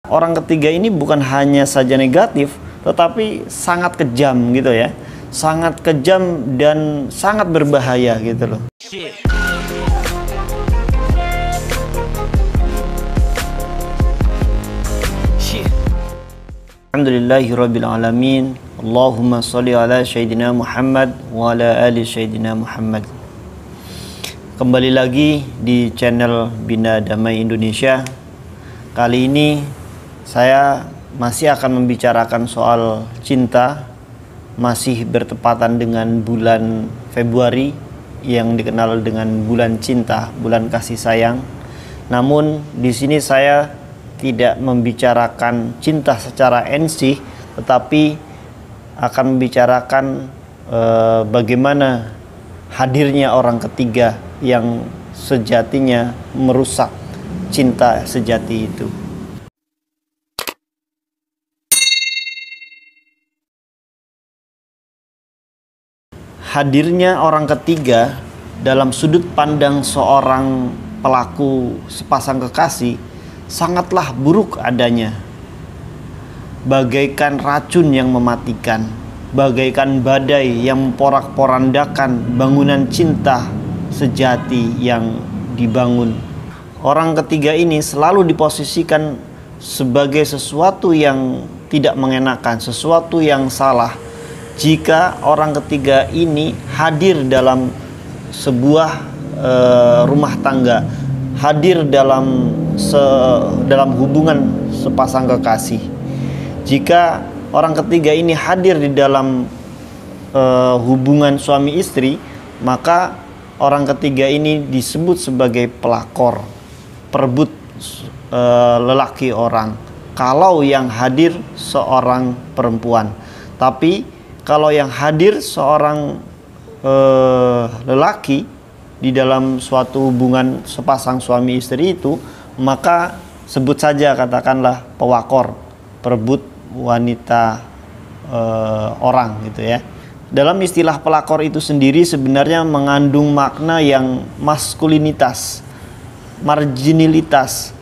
Orang ketiga ini bukan hanya saja negatif, tetapi sangat kejam gitu ya. Sangat kejam dan sangat berbahaya gitu loh. Alhamdulillahirrabbilalamin. Allahumma sholli ala Sayyidina Muhammad wa ala ali Sayyidina Muhammad. Kembali lagi di channel Bina Damai Indonesia. Kali ini saya masih akan membicarakan soal cinta, masih bertepatan dengan bulan Februari yang dikenal dengan bulan cinta, bulan kasih sayang. Namun di sini saya tidak membicarakan cinta secara ensih, tetapi akan membicarakan bagaimana hadirnya orang ketiga yang sejatinya merusak cinta sejati itu. Hadirnya orang ketiga dalam sudut pandang seorang pelaku sepasang kekasih sangatlah buruk adanya, bagaikan racun yang mematikan, bagaikan badai yang memporak-porandakan bangunan cinta sejati yang dibangun. Orang ketiga ini selalu diposisikan sebagai sesuatu yang tidak mengenakan, sesuatu yang salah. Jika orang ketiga ini hadir dalam sebuah rumah tangga, hadir dalam hubungan sepasang kekasih, jika orang ketiga ini hadir di dalam hubungan suami istri, maka orang ketiga ini disebut sebagai pelakor, perebut lelaki orang. Kalau yang hadir seorang perempuan, tapi kalau yang hadir seorang lelaki di dalam suatu hubungan sepasang suami istri itu, maka sebut saja katakanlah pewakor, perebut wanita orang gitu ya. Dalam istilah pelakor itu sendiri sebenarnya mengandung makna yang maskulinitas, marginalitas,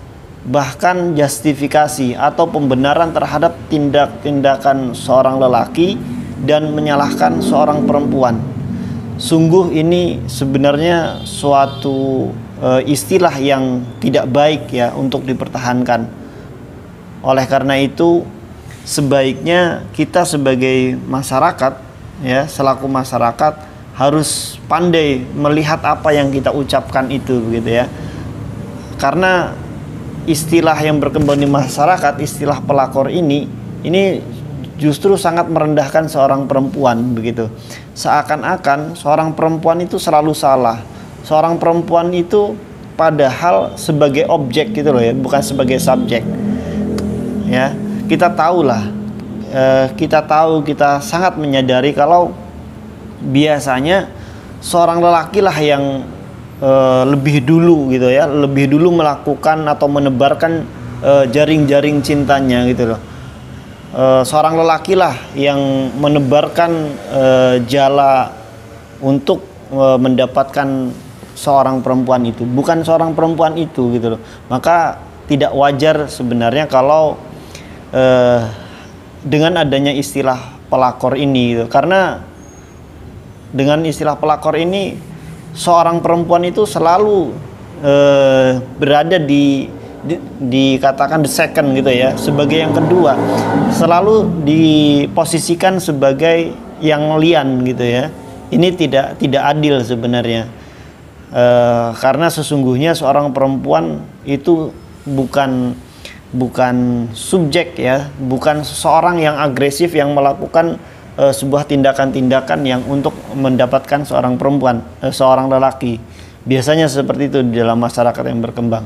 bahkan justifikasi atau pembenaran terhadap tindak-tindakan seorang lelaki dan menyalahkan seorang perempuan. Sungguh ini sebenarnya suatu istilah yang tidak baik ya untuk dipertahankan. Oleh karena itu sebaiknya kita sebagai masyarakat ya, selaku masyarakat harus pandai melihat apa yang kita ucapkan itu begitu ya. Karena istilah yang berkembang di masyarakat, istilah pelakor ini justru sangat merendahkan seorang perempuan begitu. Seakan-akan seorang perempuan itu selalu salah. Seorang perempuan itu padahal sebagai objek gitu loh ya, bukan sebagai subjek. Ya, kita tahulah, kita sangat menyadari kalau biasanya seorang lelaki lah yang lebih dulu gitu ya, lebih dulu melakukan atau menebarkan jaring-jaring cintanya gitu loh. Seorang lelaki lah yang menebarkan jala untuk mendapatkan seorang perempuan itu, bukan seorang perempuan itu gitu loh. Maka tidak wajar sebenarnya kalau dengan adanya istilah pelakor ini gitu. Karena dengan istilah pelakor ini seorang perempuan itu selalu berada dikatakan the second gitu ya, sebagai yang kedua, selalu diposisikan sebagai yang lian gitu ya. Ini tidak adil sebenarnya, karena sesungguhnya seorang perempuan itu bukan subjek ya, bukan seseorang yang agresif yang melakukan sebuah tindakan-tindakan yang untuk mendapatkan seorang perempuan, seorang lelaki. Biasanya seperti itu di dalam masyarakat yang berkembang.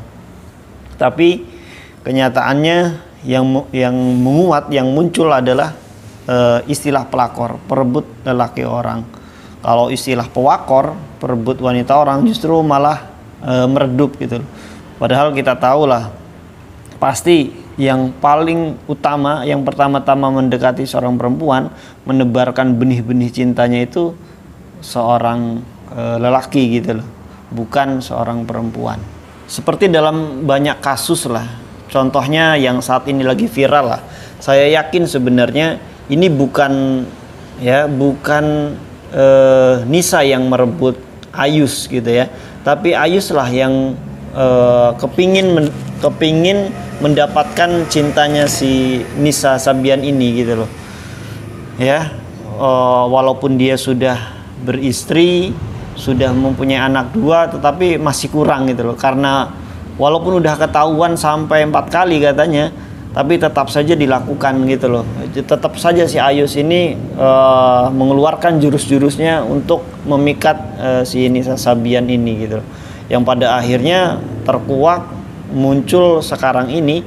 Tapi kenyataannya yang menguat, yang muncul adalah istilah pelakor, perebut lelaki orang. Kalau istilah pewakor, perebut wanita orang, justru malah meredup gitu. Padahal kita tahulah, pasti yang paling utama, yang pertama-tama mendekati seorang perempuan, menebarkan benih-benih cintanya itu seorang lelaki gitu loh, bukan seorang perempuan. Seperti dalam banyak kasus lah, contohnya yang saat ini lagi viral lah. Saya yakin sebenarnya ini bukan Nisa yang merebut Ayus gitu ya, tapi Ayus lah yang kepingin mendapatkan cintanya si Nisa Sabian ini gitu loh ya. Walaupun dia sudah beristri, sudah mempunyai anak 2, tetapi masih kurang gitu loh, karena walaupun udah ketahuan sampai 4 kali katanya, tapi tetap saja dilakukan gitu loh. Tetap saja si Ayus ini mengeluarkan jurus-jurusnya untuk memikat si Nisa Sabian ini gitu loh, yang pada akhirnya terkuak muncul sekarang ini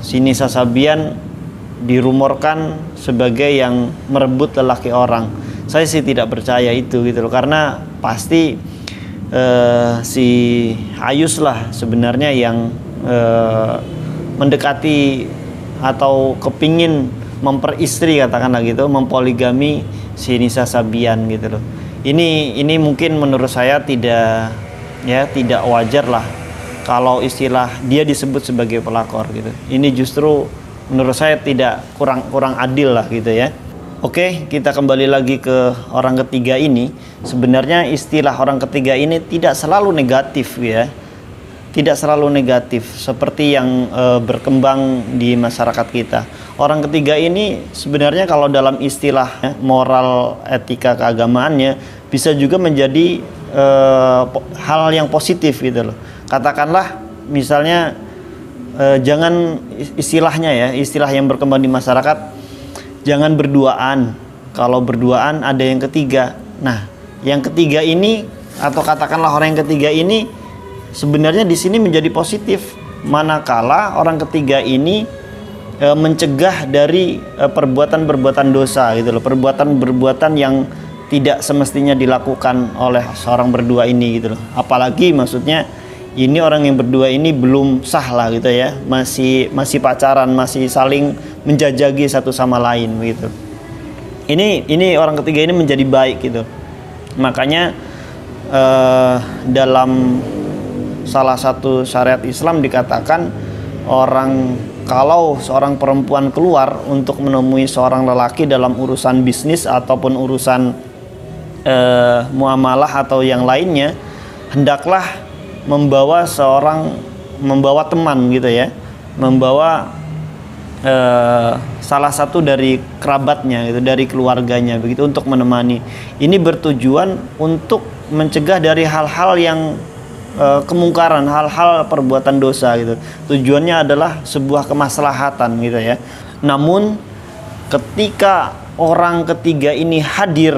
si Nisa Sabian dirumorkan sebagai yang merebut lelaki orang. Saya sih tidak percaya itu gitu loh, karena pasti si Ayus lah sebenarnya yang mendekati atau kepingin memperistri, katakanlah gitu, mempoligami si Nisa Sabian gitu loh. Ini mungkin menurut saya tidak wajar lah kalau istilah dia disebut sebagai pelakor gitu. Ini justru menurut saya kurang adil lah gitu ya. Oke, kita kembali lagi ke orang ketiga ini. Sebenarnya istilah orang ketiga ini tidak selalu negatif ya. Tidak selalu negatif seperti yang berkembang di masyarakat kita. Orang ketiga ini sebenarnya kalau dalam istilah moral etika keagamaannya bisa juga menjadi hal yang positif gitu loh. Katakanlah misalnya jangan istilah yang berkembang di masyarakat, jangan berduaan. Kalau berduaan ada yang ketiga. Nah, yang ketiga ini atau katakanlah orang yang ketiga ini sebenarnya di sini menjadi positif, manakala orang ketiga ini mencegah dari perbuatan-perbuatan dosa gitu loh, perbuatan-perbuatan yang tidak semestinya dilakukan oleh seorang berdua ini gitu loh. Apalagi maksudnya ini orang yang berdua ini belum sah lah gitu ya, masih pacaran, masih saling menjajagi satu sama lain begitu. Ini orang ketiga ini menjadi baik gitu. Makanya dalam salah satu syariat Islam dikatakan kalau seorang perempuan keluar untuk menemui seorang lelaki dalam urusan bisnis ataupun urusan muamalah atau yang lainnya, hendaklah membawa teman gitu ya, membawa salah satu dari kerabatnya gitu, dari keluarganya begitu, untuk menemani. Ini bertujuan untuk mencegah dari hal-hal yang kemungkaran, hal-hal perbuatan dosa gitu. Tujuannya adalah sebuah kemaslahatan gitu ya. Namun ketika orang ketiga ini hadir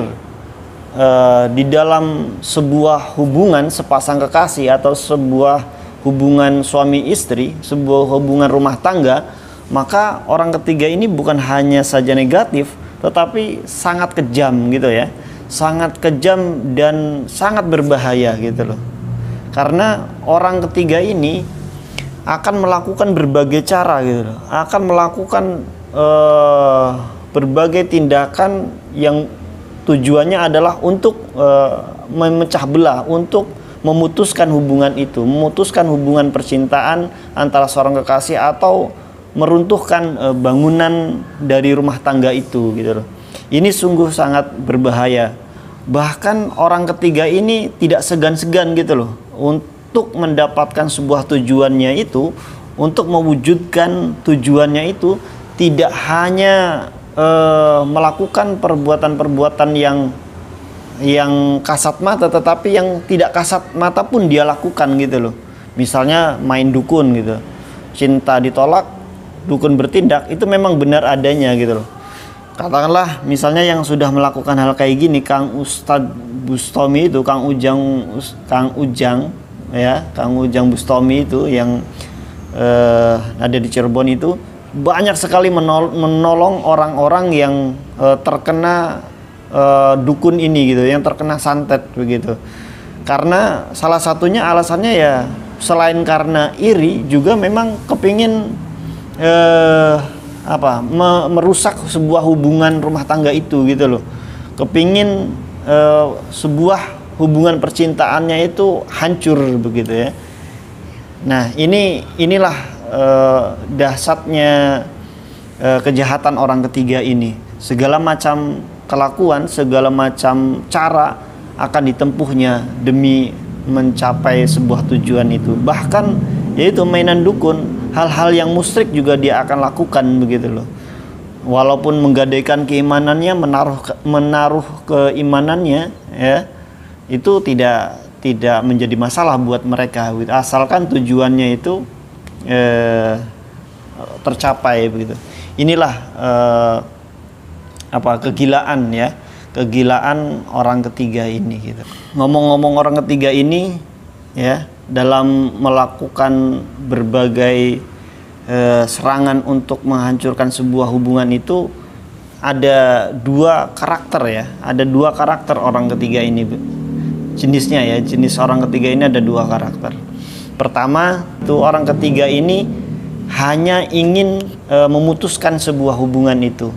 di dalam sebuah hubungan sepasang kekasih atau sebuah hubungan suami istri, sebuah hubungan rumah tangga, maka orang ketiga ini bukan hanya saja negatif, tetapi sangat kejam gitu ya, sangat kejam dan sangat berbahaya gitu loh. Karena orang ketiga ini akan melakukan berbagai cara gitu loh, akan melakukan berbagai tindakan yang tujuannya adalah untuk memecah belah, untuk memutuskan hubungan itu, memutuskan hubungan percintaan antara seorang kekasih atau meruntuhkan bangunan dari rumah tangga itu gitu loh. Ini sungguh sangat berbahaya. Bahkan orang ketiga ini tidak segan-segan gitu loh untuk mendapatkan sebuah tujuannya itu, untuk mewujudkan tujuannya itu, tidak hanya melakukan perbuatan-perbuatan yang kasat mata, tetapi yang tidak kasat mata pun dia lakukan gitu loh. Misalnya main dukun gitu, cinta ditolak, dukun bertindak, itu memang benar adanya gitu loh. Katakanlah misalnya yang sudah melakukan hal kayak gini, Kang Ustadz Bustami itu, Kang Ujang Bustami itu yang ada di Cirebon itu, banyak sekali menolong orang-orang yang terkena dukun ini gitu, yang terkena santet begitu. Karena salah satunya alasannya ya selain karena iri, juga memang kepingin merusak sebuah hubungan rumah tangga itu gitu loh. Kepingin sebuah hubungan percintaannya itu hancur begitu ya. Nah, inilah dahsyatnya kejahatan orang ketiga ini. Segala macam kelakuan, segala macam cara akan ditempuhnya demi mencapai sebuah tujuan itu. Bahkan yaitu mainan dukun, hal-hal yang musyrik juga dia akan lakukan begitu loh. Walaupun menggadaikan keimanannya, menaruh keimanannya, ya, itu tidak menjadi masalah buat mereka, asalkan tujuannya itu tercapai begitu. Inilah kegilaan, ya, kegilaan orang ketiga ini gitu. Ngomong-ngomong orang ketiga ini, ya, dalam melakukan berbagai serangan untuk menghancurkan sebuah hubungan itu ada dua karakter, ya, ada dua karakter orang ketiga ini jenisnya, ya, jenis orang ketiga ini ada dua karakter. Pertama itu orang ketiga ini hanya ingin memutuskan sebuah hubungan itu,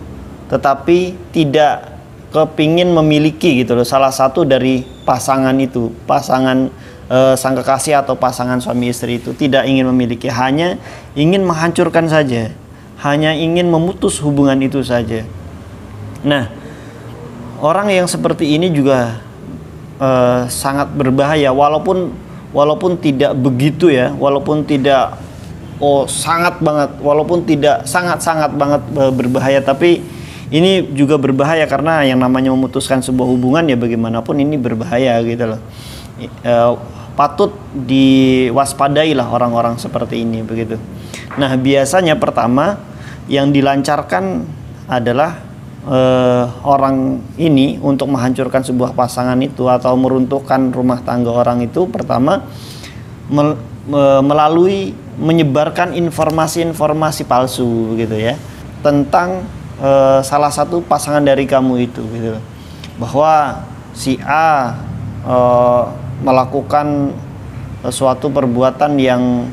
tetapi tidak kepingin memiliki gitu loh salah satu dari pasangan itu, pasangan sang kekasih atau pasangan suami istri itu tidak ingin memiliki, hanya ingin menghancurkan saja, hanya ingin memutus hubungan itu saja. Nah, orang yang seperti ini juga sangat berbahaya, walaupun tidak begitu, ya, walaupun tidak sangat banget, walaupun tidak sangat banget berbahaya, tapi ini juga berbahaya karena yang namanya memutuskan sebuah hubungan, ya, bagaimanapun ini berbahaya gitu loh. Patut diwaspadailah orang-orang seperti ini begitu. Nah, biasanya pertama yang dilancarkan adalah orang ini untuk menghancurkan sebuah pasangan itu atau meruntuhkan rumah tangga orang itu, pertama melalui menyebarkan informasi-informasi palsu gitu, ya, tentang salah satu pasangan dari kamu itu gitu, bahwa si A melakukan suatu perbuatan yang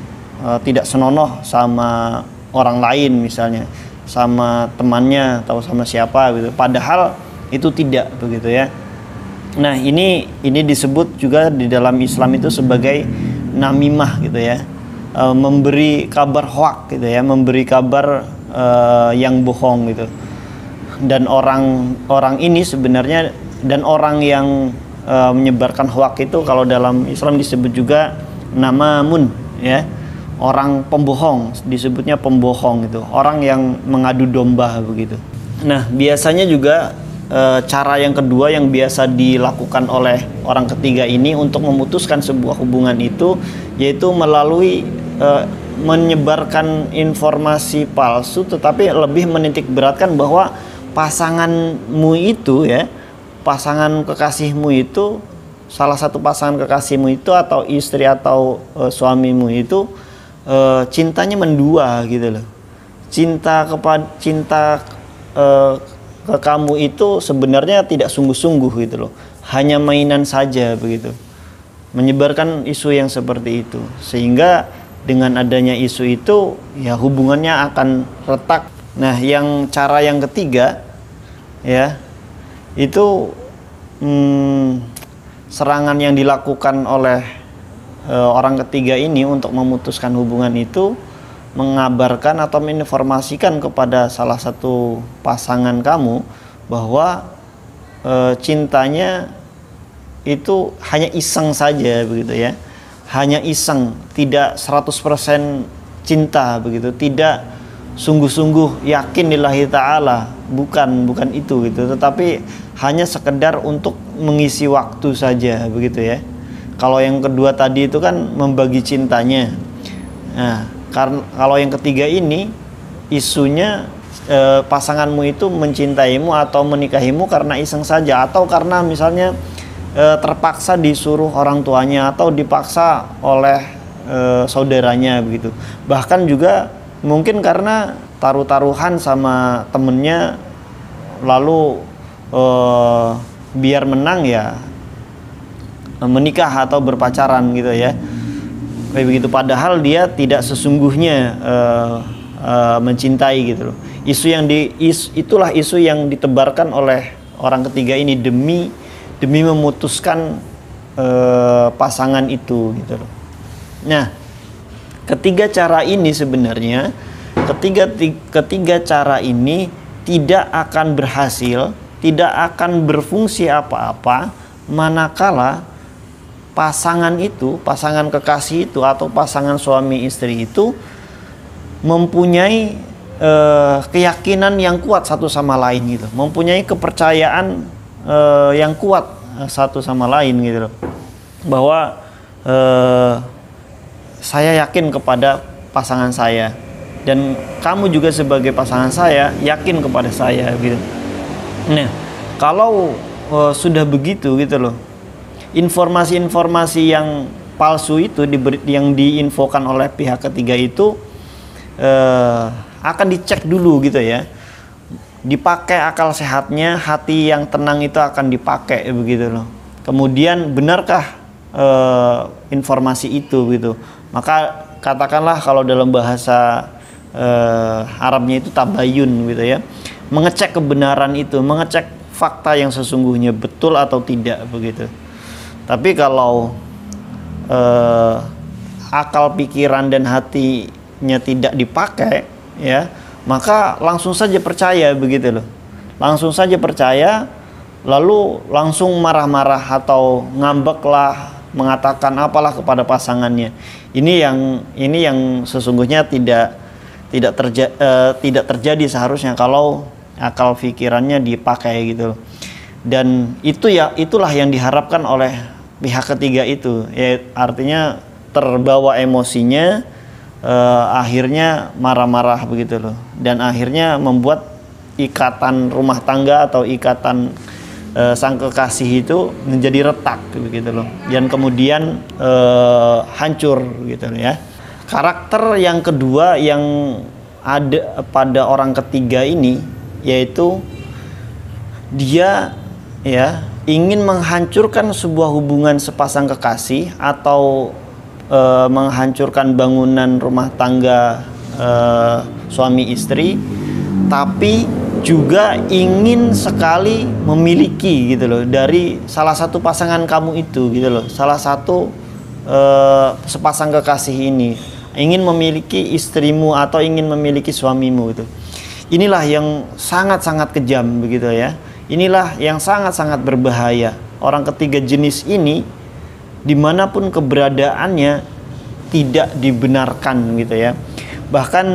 tidak senonoh sama orang lain, misalnya sama temannya atau sama siapa gitu, padahal itu tidak begitu, ya. Nah, ini disebut juga di dalam Islam itu sebagai namimah gitu, ya, memberi kabar hoak gitu, ya, memberi kabar yang bohong gitu. Dan orang ini sebenarnya, dan orang yang menyebarkan hoak itu kalau dalam Islam disebut juga namamun, ya, orang pembohong, disebutnya pembohong itu, orang yang mengadu domba begitu. Nah, biasanya juga cara yang kedua yang biasa dilakukan oleh orang ketiga ini untuk memutuskan sebuah hubungan itu, yaitu melalui menyebarkan informasi palsu, tetapi lebih menitik beratkan bahwa pasanganmu itu, ya, pasangan kekasihmu itu, salah satu pasangan kekasihmu itu atau istri atau suamimu itu cintanya mendua gitu loh. Cinta ke kamu itu sebenarnya tidak sungguh-sungguh gitu loh, hanya mainan saja begitu. Menyebarkan isu yang seperti itu, sehingga dengan adanya isu itu, ya, hubungannya akan retak. Nah, cara yang ketiga, ya, itu serangan yang dilakukan oleh orang ketiga ini untuk memutuskan hubungan itu, mengabarkan atau menginformasikan kepada salah satu pasangan kamu bahwa cintanya itu hanya iseng saja begitu, ya, hanya iseng, tidak 100% cinta begitu, tidak sungguh-sungguh yakin lillahi ta'ala, bukan itu gitu, tetapi hanya sekedar untuk mengisi waktu saja begitu, ya. Kalau yang kedua tadi itu kan membagi cintanya. Nah, kalau yang ketiga ini isunya pasanganmu itu mencintaimu atau menikahimu karena iseng saja, atau karena misalnya terpaksa disuruh orang tuanya atau dipaksa oleh saudaranya begitu. Bahkan juga mungkin karena taruh-taruhan sama temennya, lalu biar menang, ya, menikah atau berpacaran gitu, ya, kayak begitu, padahal dia tidak sesungguhnya mencintai gitu loh. Itulah isu yang ditebarkan oleh orang ketiga ini demi memutuskan pasangan itu gitu loh. Nah, Ketiga cara ini sebenarnya, ketiga cara ini tidak akan berhasil, tidak akan berfungsi apa-apa manakala pasangan itu, pasangan kekasih itu atau pasangan suami istri itu mempunyai keyakinan yang kuat satu sama lain gitu, mempunyai kepercayaan yang kuat satu sama lain gitu loh, bahwa saya yakin kepada pasangan saya dan kamu juga sebagai pasangan saya yakin kepada saya gitu. Nah, kalau sudah begitu gitu loh, informasi-informasi yang palsu itu yang diinfokan oleh pihak ketiga itu akan dicek dulu gitu ya, dipakai akal sehatnya, hati yang tenang itu akan dipakai begitu loh. Kemudian benarkah informasi itu gitu, maka katakanlah kalau dalam bahasa Arabnya itu tabayun gitu ya, mengecek kebenaran itu, mengecek fakta yang sesungguhnya betul atau tidak begitu. Tapi kalau akal, pikiran dan hatinya tidak dipakai ya, maka langsung saja percaya begitu loh, langsung saja percaya, lalu langsung marah-marah atau ngambeklah, mengatakan apalah kepada pasangannya. Ini yang sesungguhnya tidak terjadi seharusnya kalau akal pikirannya dipakai gitu loh. Dan itulah yang diharapkan oleh pihak ketiga itu ya, artinya terbawa emosinya, akhirnya marah-marah begitu loh, dan akhirnya membuat ikatan rumah tangga atau ikatan sang kekasih itu menjadi retak begitu loh, dan kemudian hancur gitu loh ya. Karakter yang kedua yang ada pada orang ketiga ini yaitu dia ya ingin menghancurkan sebuah hubungan sepasang kekasih atau menghancurkan bangunan rumah tangga suami istri, tapi juga ingin sekali memiliki gitu loh dari salah satu pasangan kamu itu gitu loh, salah satu sepasang kekasih ini ingin memiliki istrimu atau ingin memiliki suamimu gitu. Inilah yang sangat-sangat kejam begitu ya. Inilah yang sangat-sangat berbahaya. Orang ketiga jenis ini dimanapun keberadaannya tidak dibenarkan gitu ya. Bahkan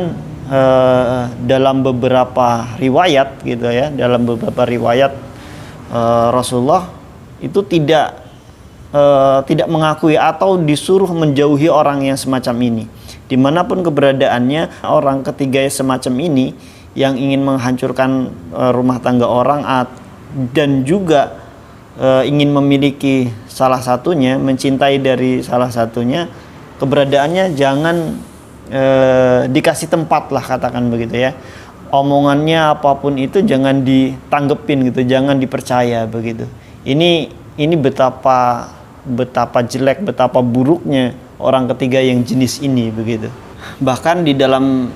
dalam beberapa riwayat gitu ya, dalam beberapa riwayat Rasulullah itu tidak mengakui atau disuruh menjauhi orang yang semacam ini. Dimanapun keberadaannya, orang ketiga semacam ini yang ingin menghancurkan rumah tangga orang dan juga ingin memiliki salah satunya, mencintai dari salah satunya, keberadaannya jangan dikasih tempat lah, katakan begitu ya. Omongannya apapun itu jangan ditanggepin gitu, jangan dipercaya begitu. Ini betapa jelek, betapa buruknya orang ketiga yang jenis ini begitu. Bahkan di dalam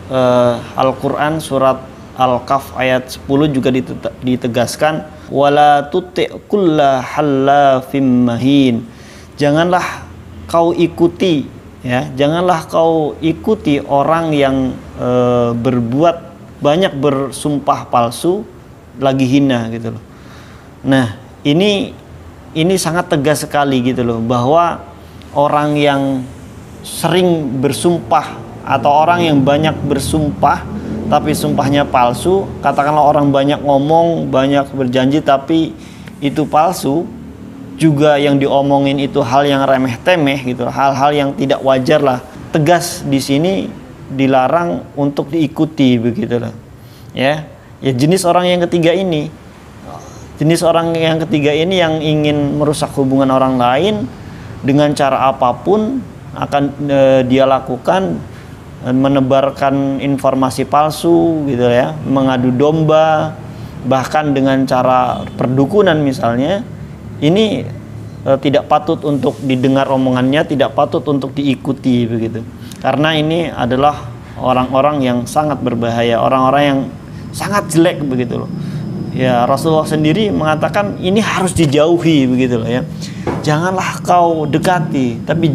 Al-Quran surat Al-Kahf ayat 10 juga ditegaskan, wala tuti' kulla hallafim mahin. Janganlah kau ikuti ya, janganlah kau ikuti orang yang banyak bersumpah palsu lagi hina gitu loh. Nah, ini sangat tegas sekali gitu loh, bahwa orang yang sering bersumpah atau orang yang banyak bersumpah tapi sumpahnya palsu, katakanlah orang banyak ngomong, banyak berjanji tapi itu palsu, juga yang diomongin itu hal yang remeh-temeh gitu, hal-hal yang tidak wajar lah. Tegas di sini dilarang untuk diikuti begitu loh. Ya, jenis orang yang ketiga ini. Jenis orang yang ketiga ini yang ingin merusak hubungan orang lain dengan cara apapun akan dia lakukan, menebarkan informasi palsu gitu ya, mengadu domba, bahkan dengan cara perdukunan misalnya. Ini tidak patut untuk didengar omongannya, tidak patut untuk diikuti begitu. Karena ini adalah orang-orang yang sangat berbahaya, orang-orang yang sangat jelek begitu loh. Ya, Rasulullah sendiri mengatakan ini harus dijauhi begitu loh ya. Janganlah kau dekati, tapi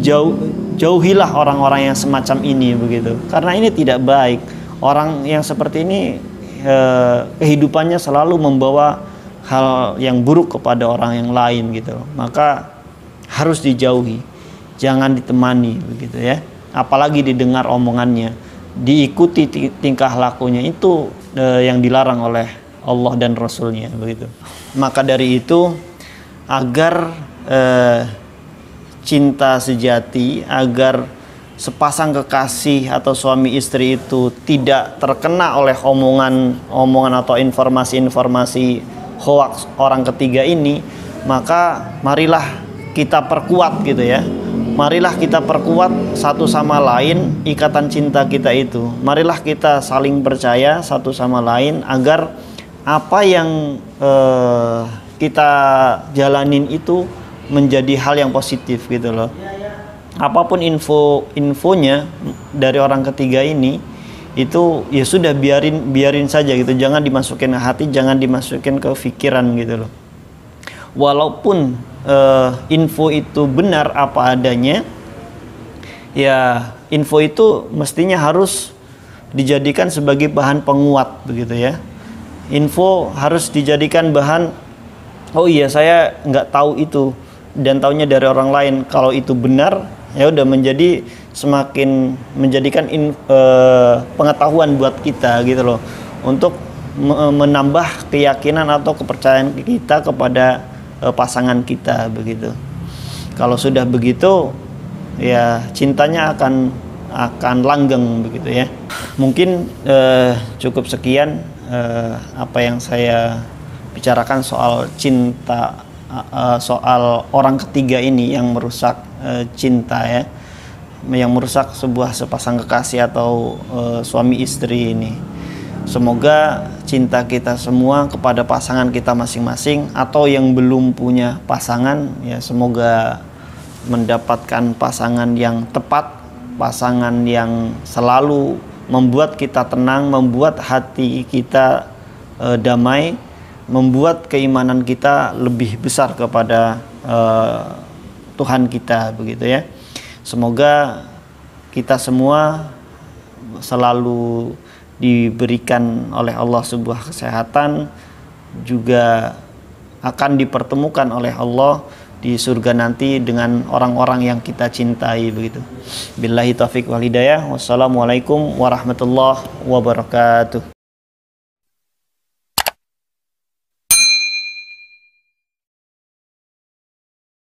jauhilah orang-orang yang semacam ini begitu, karena ini tidak baik. Orang yang seperti ini kehidupannya selalu membawa hal yang buruk kepada orang yang lain gitu, maka harus dijauhi, jangan ditemani begitu ya, apalagi didengar omongannya, diikuti tingkah lakunya, itu yang dilarang oleh Allah dan Rasulnya begitu. Maka dari itu, agar cinta sejati, agar sepasang kekasih atau suami istri itu tidak terkena oleh omongan atau informasi-informasi hoaks orang ketiga ini, maka marilah kita perkuat gitu ya. Marilah kita perkuat satu sama lain ikatan cinta kita itu. Marilah kita saling percaya satu sama lain agar apa yang kita jalanin itu menjadi hal yang positif gitu loh. Apapun infonya dari orang ketiga ini, itu ya sudah biarin saja gitu, jangan dimasukin ke hati, jangan dimasukin ke pikiran gitu loh. Walaupun info itu benar apa adanya, ya info itu mestinya harus dijadikan sebagai bahan penguat begitu ya. Info harus dijadikan bahan, oh iya saya nggak tahu itu dan taunya dari orang lain. Kalau itu benar, ya udah menjadi semakin menjadikan pengetahuan buat kita gitu loh, untuk menambah keyakinan atau kepercayaan kita kepada pasangan kita begitu. Kalau sudah begitu, ya cintanya akan langgeng begitu ya. Mungkin cukup sekian apa yang saya bicarakan soal cinta, soal orang ketiga ini yang merusak cinta ya, yang merusak sebuah sepasang kekasih atau suami istri ini. Semoga cinta kita semua kepada pasangan kita masing-masing, atau yang belum punya pasangan, ya semoga mendapatkan pasangan yang tepat, pasangan yang selalu membuat kita tenang, membuat hati kita damai, membuat keimanan kita lebih besar kepada Tuhan kita begitu ya. Semoga kita semua selalu diberikan oleh Allah sebuah kesehatan, juga akan dipertemukan oleh Allah di surga nanti dengan orang-orang yang kita cintai begitu. Billahi taufiq wal hidayah. Wassalamualaikum warahmatullahi wabarakatuh.